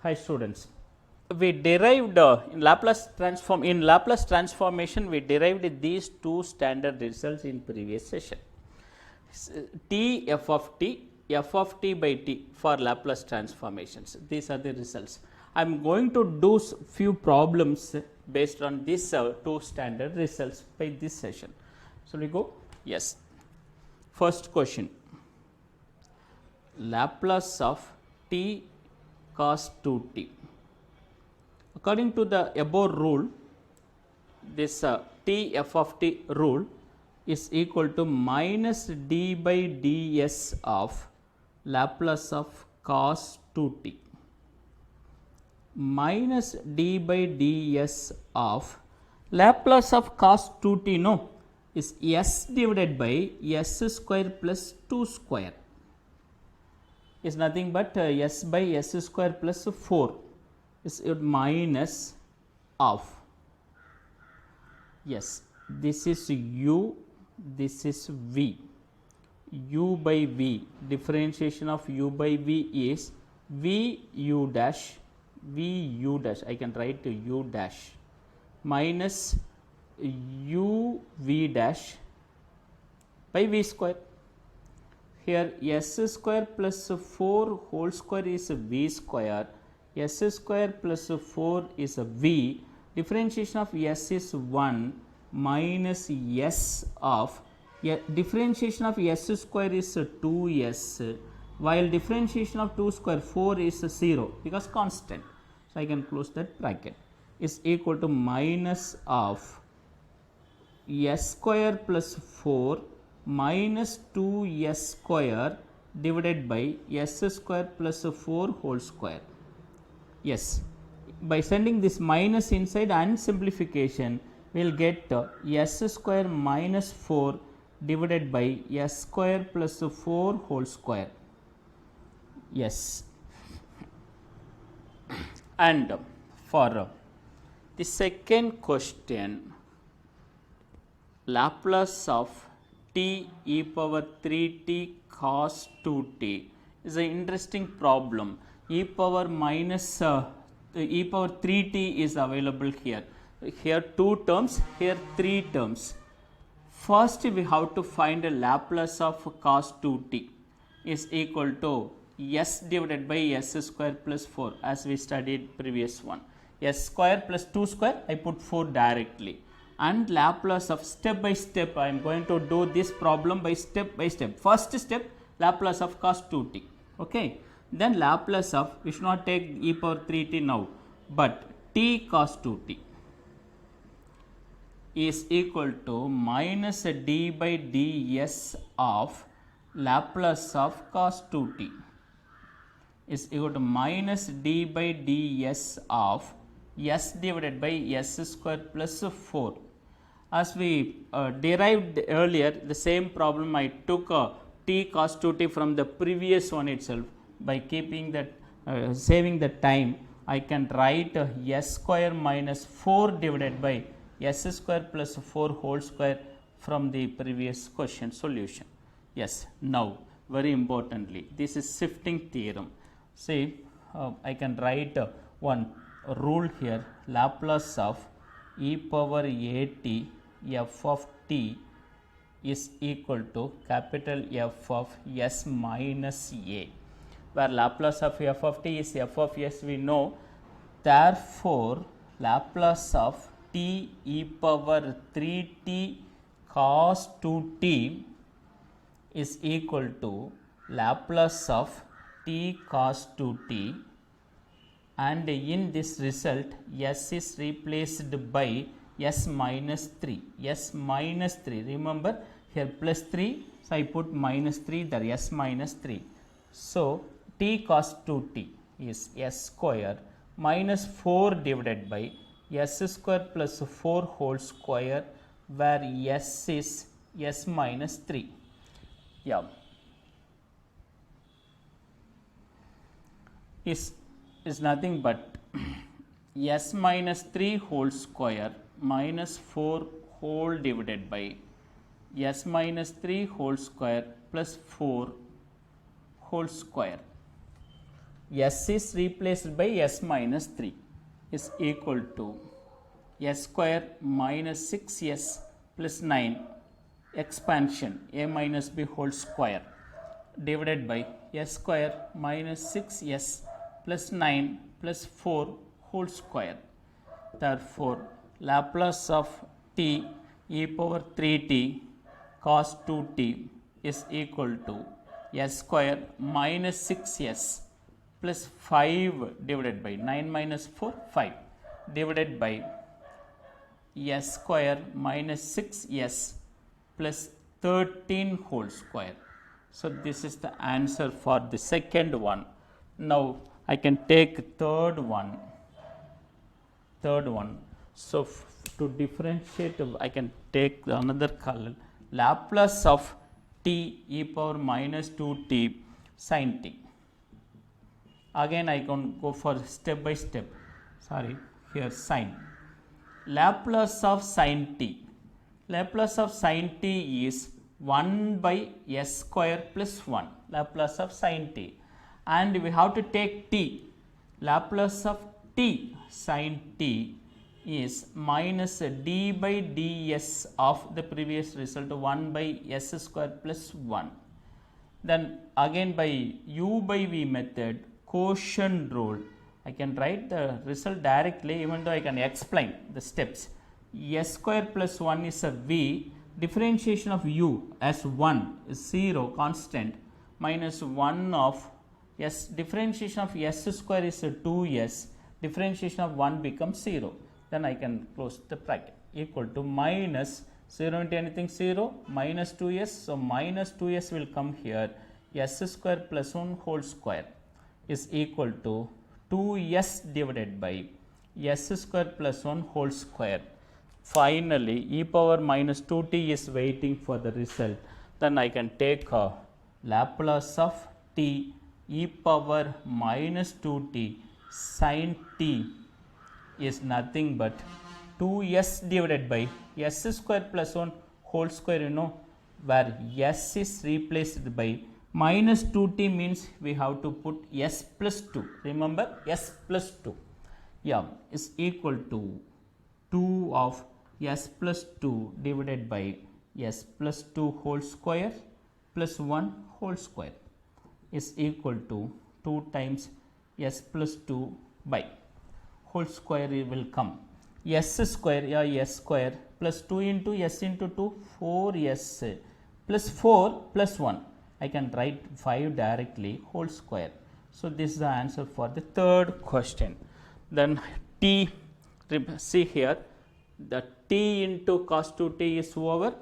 Hi students, we derived in Laplace transformation we derived these two standard results in previous session. T f of t by t for Laplace transformations. These are the results. I am going to do few problems based on these two standard results by this session. So we go. Yes. First question. Laplace of t cos 2t. According to the above rule, this t f of t rule is equal to minus d by ds of Laplace of cos 2t minus d by ds of Laplace of cos 2t no is s divided by s square plus 2 square is nothing but s by s square plus 4 is minus of, yes, this is u, this is v, u by v, differentiation of u by v is v u dash, I can write to u dash minus u v dash by v square. Here s square plus 4 whole square is v square, s square plus 4 is v, differentiation of s is 1 minus s of, differentiation of s square is 2s, while differentiation of 2 square 4 is 0 because constant. So, I can close that bracket, is equal to minus of s square plus 4 minus 2s square divided by s square plus 4 whole square. Yes, by sending this minus inside and simplification, we will get s square minus 4 divided by s square plus 4 whole square. Yes, and for the second question, Laplace of t e power 3t cos 2t is an interesting problem. E power minus e power 3t is available here. Here 2 terms, here 3 terms. First we have to find a Laplace of cos 2t is equal to s divided by s square plus 4 as we studied previous one. S square plus 2 square I put 4 directly, and Laplace of step by step I am going to do this problem by step. First step Laplace of cos 2t, okay. Then Laplace of, we should not take e power 3t now, but t cos 2t is equal to minus d by ds of Laplace of cos 2t is equal to minus d by ds of s divided by s square plus 4. As we derived earlier the same problem, I took t cos 2t from the previous one itself. By keeping that saving the time, I can write s square minus 4 divided by s square plus 4 whole square from the previous question solution. Yes, now very importantly, this is shifting theorem. See, I can write one rule here, Laplace of e power at f of t is equal to capital F of s minus a, where Laplace of f of t is f of s we know. Therefore, Laplace of t e power 3t cos 2t is equal to Laplace of t cos 2t, and in this result s is replaced by s minus 3, remember here plus 3, so I put minus 3 there, s minus 3. So, t cos 2t is s square minus 4 divided by s square plus 4 whole square, where s is s minus 3. Yeah, is nothing but s minus 3 whole square minus 4 whole divided by s minus 3 whole square plus 4 whole square. s is replaced by s minus 3 is equal to s square minus 6s plus 9 expansion a minus b whole square divided by s square minus 6s plus 9 plus 4 whole square. Therefore, Laplace of t e power 3t cos 2t is equal to s square minus 6s plus 5 divided by 9 minus 4 5 divided by s square minus 6s plus 13 whole square. So, this is the answer for the second one. Now, I can take third one. So, to differentiate, I can take another color. Laplace of t e power minus 2t sin t. Again, I can go for step by step. Sorry, here sin. Laplace of sin t. Laplace of sin t is 1 by s square plus 1. Laplace of sin t. And we have to take t. Laplace of t sin t is minus d by ds of the previous result 1 by s square plus 1. Then again by u by v method, quotient rule, I can write the result directly even though I can explain the steps. S square plus 1 is a v, differentiation of u as 1 is 0 constant minus 1 of s, differentiation of s square is a 2s, differentiation of 1 becomes 0. Then I can close the bracket equal to minus 0 into anything 0 minus 2s. So, minus 2s will come here, s square plus 1 whole square is equal to 2s divided by s square plus 1 whole square. Finally, e power minus 2t is waiting for the result. Then I can take Laplace of t e power minus 2t sin t is nothing but 2s divided by s square plus 1 whole square, where s is replaced by minus 2t means we have to put s plus 2. Remember, s plus 2. Yeah, is equal to 2 of s plus 2 divided by s plus 2 whole square plus 1 whole square is equal to 2 times s plus 2 by whole square will come. S square, s square plus 2 into s into 2, 4s plus 4 plus 1. I can write 5 directly whole square. So, this is the answer for the third question. Then t, see here, the t into cos 2t is over,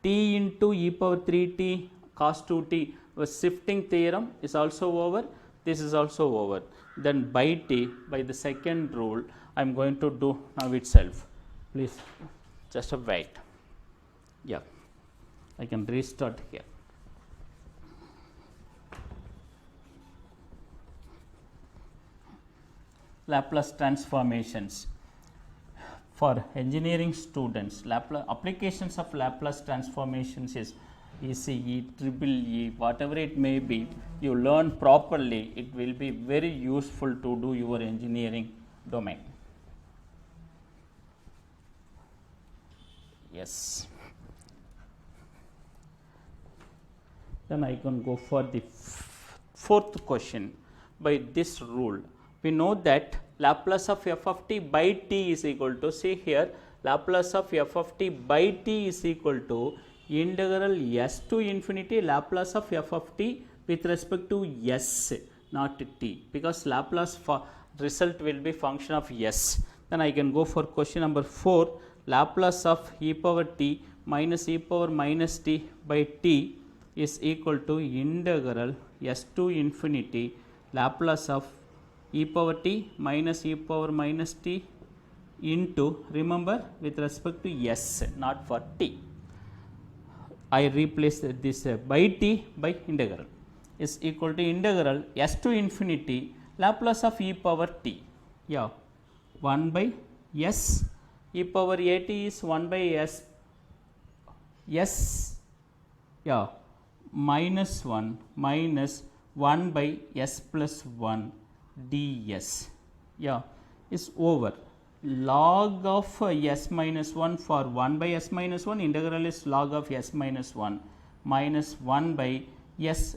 t into e power 3t cos 2t was shifting theorem is also over, this is also over. Then by t, by the second rule, I am going to do now itself. Please just wait. Yeah, I can restart here. Laplace transformations. For engineering students, applications of Laplace transformations is ECE, EEE, whatever it may be, you learn properly, it will be very useful to do your engineering domain. Yes. Then I can go for the fourth question. By this rule, we know that Laplace of f of t by t is equal to, see here, Laplace of f of t by t is equal to integral s to infinity Laplace of f of t with respect to s, not t, because Laplace result will be function of s. Then I can go for question number 4, Laplace of e power t minus e power minus t by t is equal to integral s to infinity Laplace of e power t minus e power minus t into, remember, with respect to s, not for t. I replace this by t by integral is equal to integral s to infinity Laplace of e power t. Yeah, 1 by s e power a t is 1 by s, minus 1 minus 1 by s plus 1 ds, yeah, is over. Log of s minus 1 for 1 by s minus 1, integral is log of s minus 1 minus 1 by s,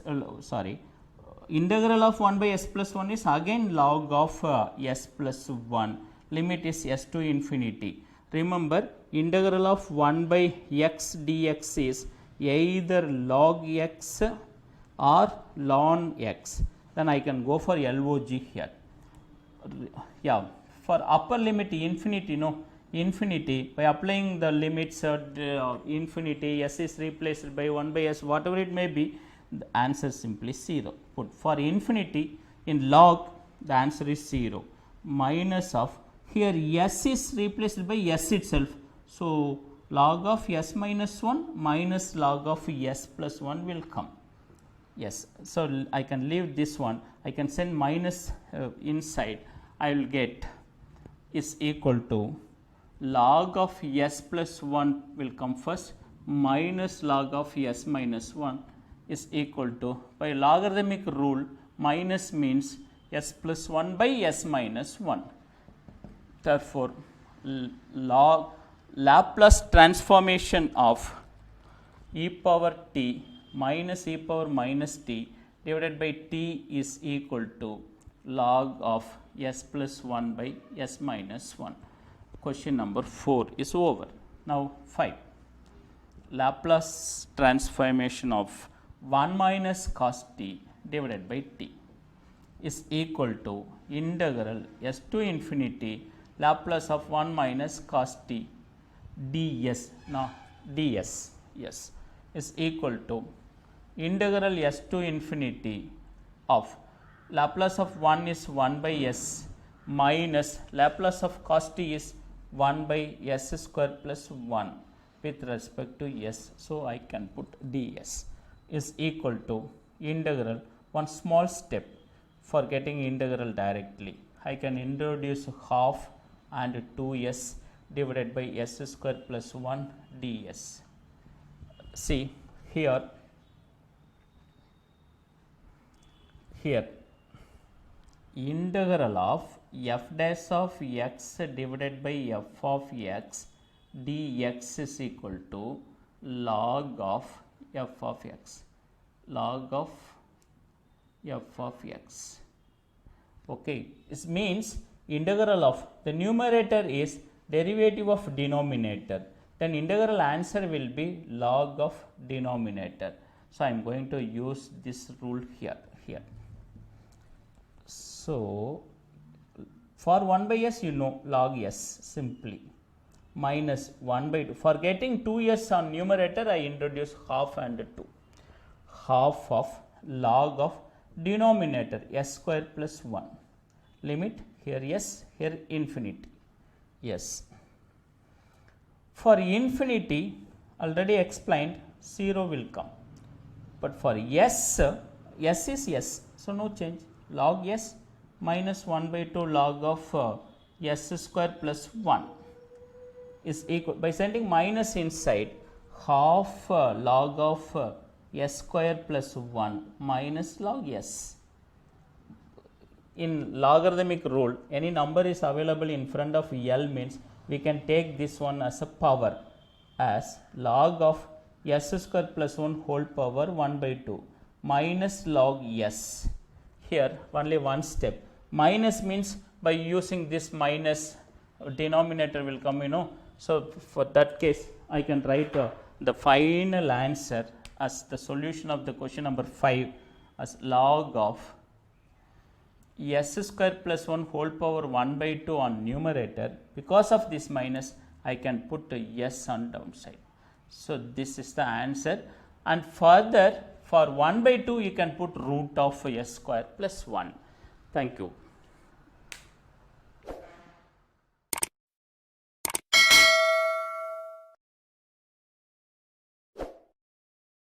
integral of 1 by s plus 1 is again log of s plus 1, limit is s to infinity. Remember, integral of 1 by x dx is either log x or ln x, then I can go for LOG here. Yeah, for upper limit infinity, no, infinity, by applying the limits infinity, s is replaced by 1 by s, whatever it may be, the answer simply 0. Put for infinity in log, the answer is 0, minus of, here s is replaced by s itself, so log of s minus 1 minus log of s plus 1 will come. Yes, so I can leave this one, I can send minus inside, I will get is equal to log of s plus 1 will come first, minus log of s minus 1 is equal to, by logarithmic rule, minus means s plus 1 by s minus 1. Therefore, Laplace transformation of e power t minus e power minus t divided by t is equal to log of s plus 1 by s minus 1. Question number 4 is over. Now 5. Laplace transformation of 1 minus cos t divided by t is equal to integral s to infinity Laplace of 1 minus cos t ds, now ds, yes, is equal to integral s to infinity of Laplace of 1 is 1 by s minus Laplace of cos t is 1 by s square plus 1 with respect to s. So, I can put ds is equal to integral, one small step for getting integral directly. I can introduce half and 2s divided by s square plus 1 ds. See here integral of f dash of x divided by f of x dx is equal to log of f of x, log of f of x. Okay, this means integral of the numerator is derivative of denominator, then integral answer will be log of denominator. So, I am going to use this rule here. So, for 1 by s you know log s simply minus 1 by 2. For getting 2s on numerator, I introduce half and 2. Half of log of denominator s square plus 1. Limit here s, here infinity. Yes. For infinity, already explained, 0 will come. But for s, s is s, so no change. Log s minus 1 by 2 log of s square plus 1 is equal, by sending minus inside, half log of s square plus 1 minus log s. In logarithmic rule, any number is available in front of L means we can take this one as a power, as log of s square plus 1 whole power 1 by 2 minus log s. Here only one step. Minus means by using this minus denominator will come, you know. So, for that case I can write the final answer as the solution of the question number 5 as log of s square plus 1 whole power 1 by 2 on numerator. Because of this minus, I can put s on downside. So, this is the answer, and further for 1 by 2 you can put root of s square plus 1. Thank you.